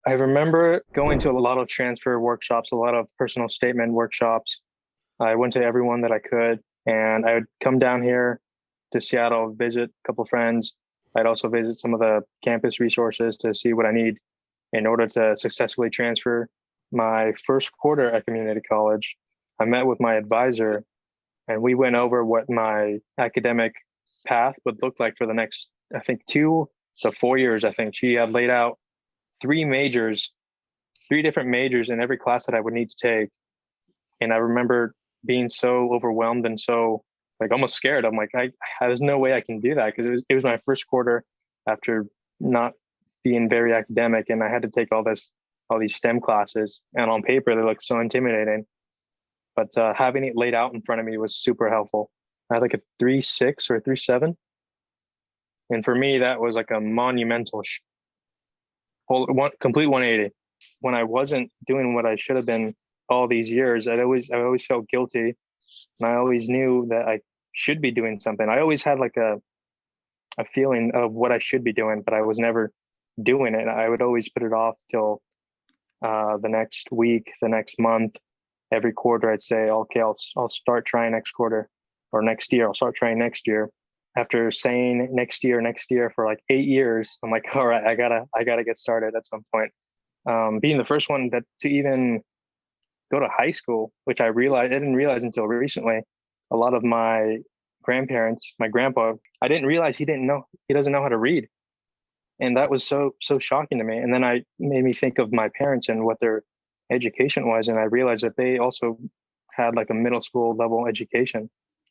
I remember going to a lot of transfer workshops, a lot of personal statement workshops. I went to everyone that I could, and I would come down here to Seattle, visit a couple friends. I'd also visit some of the campus resources to see what I need in order to successfully transfer. My first quarter at community college, I met with my advisor and we went over what my academic path would look like for the next, I think, 2 to 4 years. I think she had laid out three majors, three different majors in every class that I would need to take. And I remember being so overwhelmed and so like almost scared. I'm like, there's no way I can do that because it was my first quarter after not being very academic, and I had to take all these STEM classes, and on paper they look so intimidating. But having it laid out in front of me was super helpful. I had like a 3.6 or 3.7, and for me that was like a monumental whole one complete 180. When I wasn't doing what I should have been all these years, I always felt guilty, and I always knew that I should be doing something. I always had like a feeling of what I should be doing, but I was never doing it. I would always put it off till the next week, the next month. Every quarter, I'd say, okay, I'll start trying next quarter, or next year. I'll start trying next year. After saying next year for like 8 years, I'm like, all right, I gotta get started at some point. Being the first one that to even go to high school, which I didn't realize until recently. A lot of my grandparents, my grandpa, I didn't realize he doesn't know how to read, and that was so shocking to me. And then I made me think of my parents and what their education was, and I realized that they also had like a middle school level education.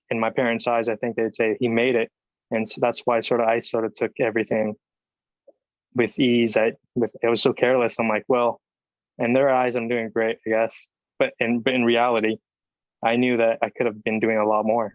In my parents' eyes, I think they'd say he made it, and so that's why I sort of took everything with ease. I was so careless. I'm like, well, in their eyes, I'm doing great, I guess. But in reality, I knew that I could have been doing a lot more.